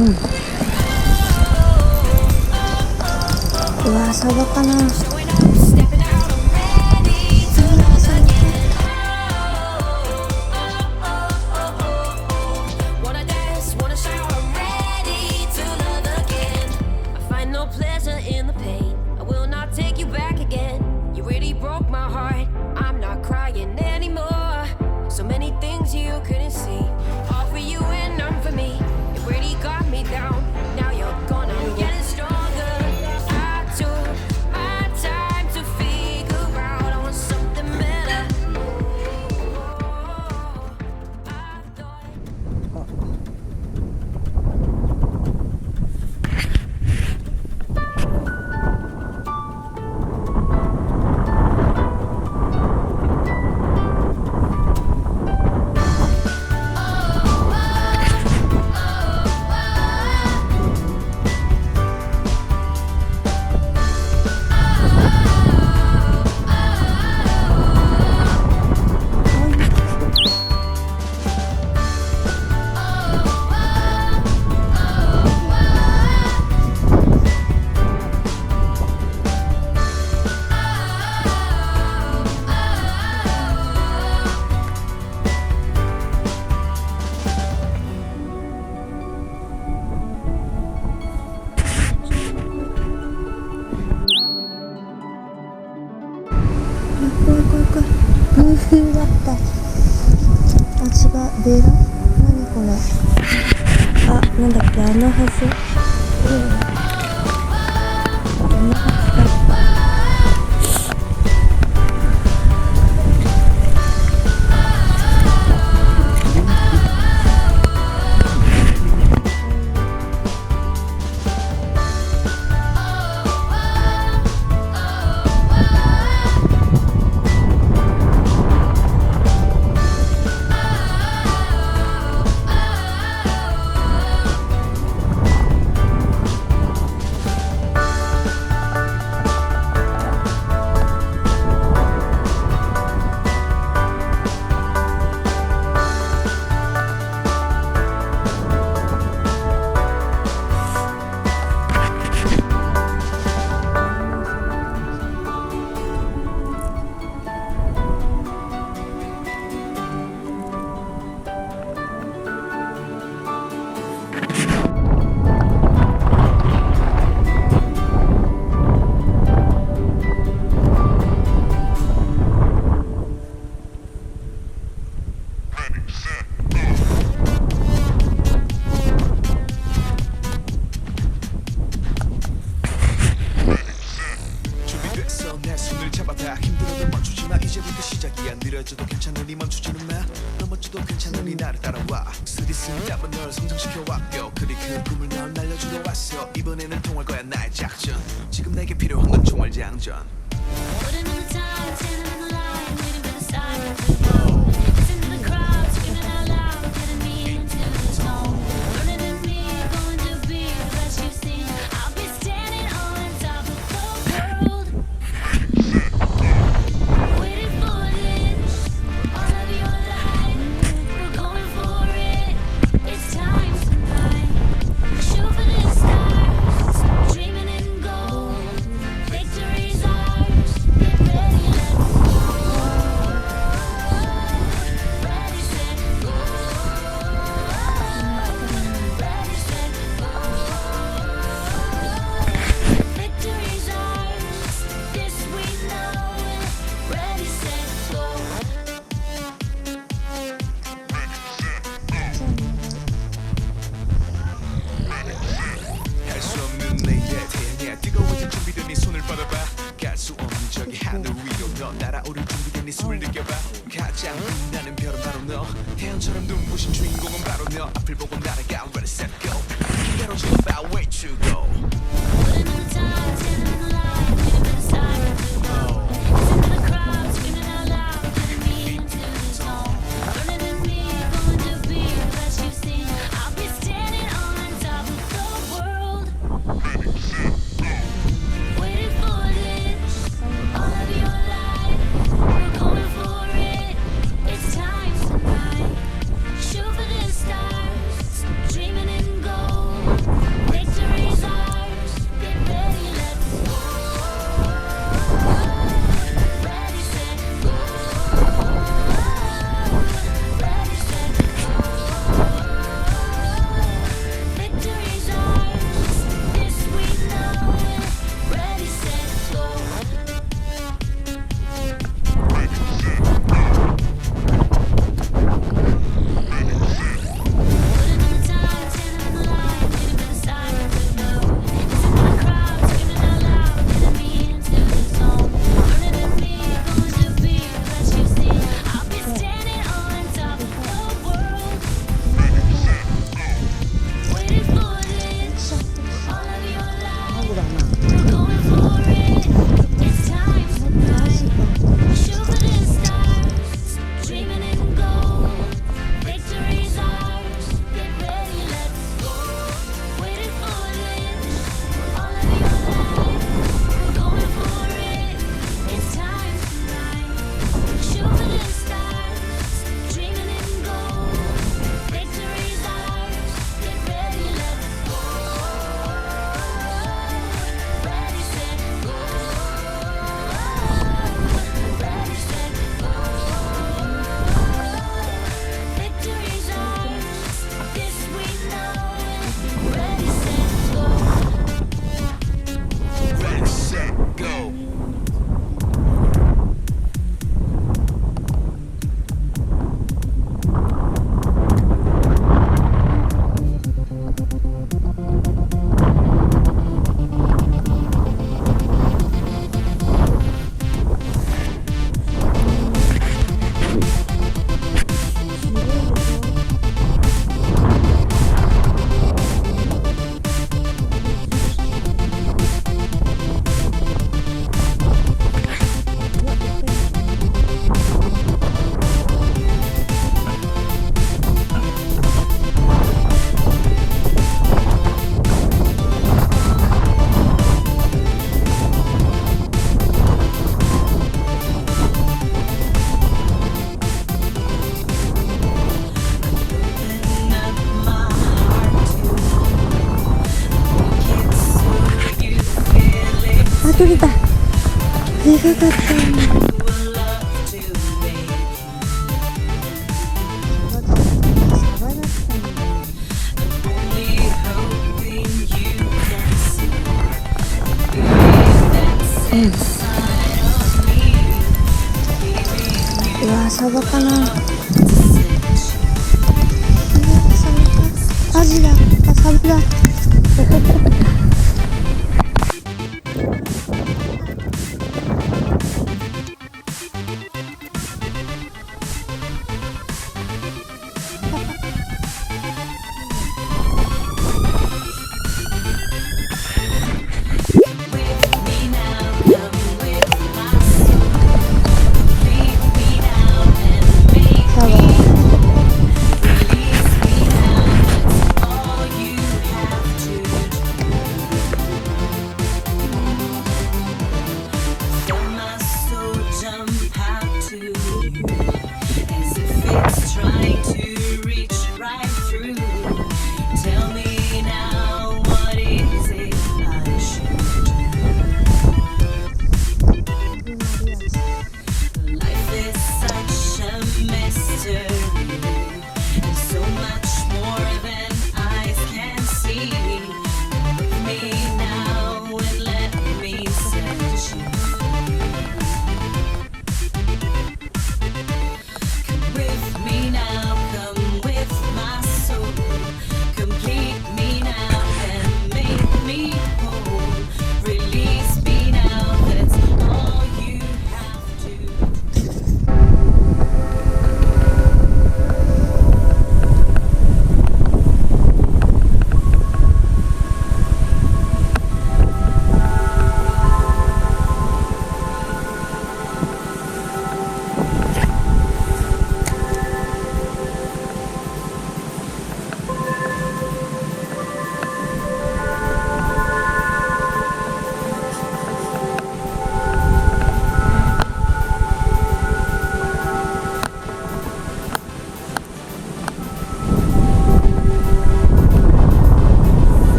うわ、サバかな。空風だった。あ、違う、ベラ？何これ。あ、なんだっけ、あのはず。あのはずだ。取れた。でかかったね。うわ、サバかな。アジだ。あ、サバだ。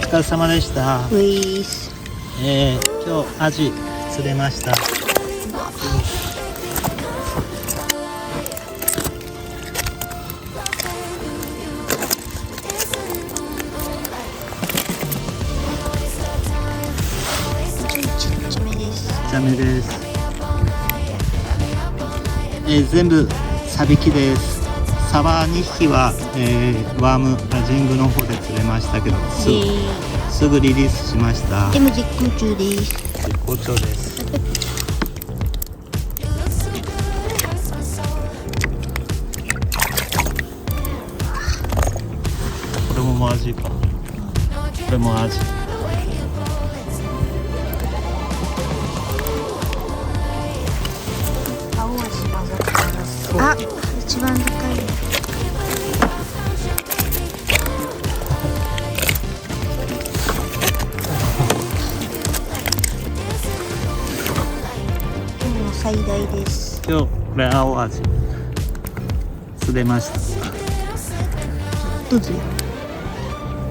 お疲れ様でした。ウィース。今日アジ釣れました。ちっちゃめです。ちっちゃめです。全部サビキです。サバ2匹は、ワームアジングの方で釣れましたけど、すぐリリースしました。でも実行中です。絶好調です。これもアジか。これもアジ。アオアジ混ざったらそう。あ、一番高い。最大です。今日これアオアジ釣れました。どうぞ。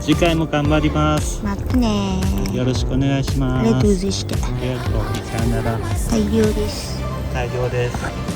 次回も頑張ります。待ってね。よろしくお願いします。ありがとうございました。ありがとう。さよなら。大量です。大量です。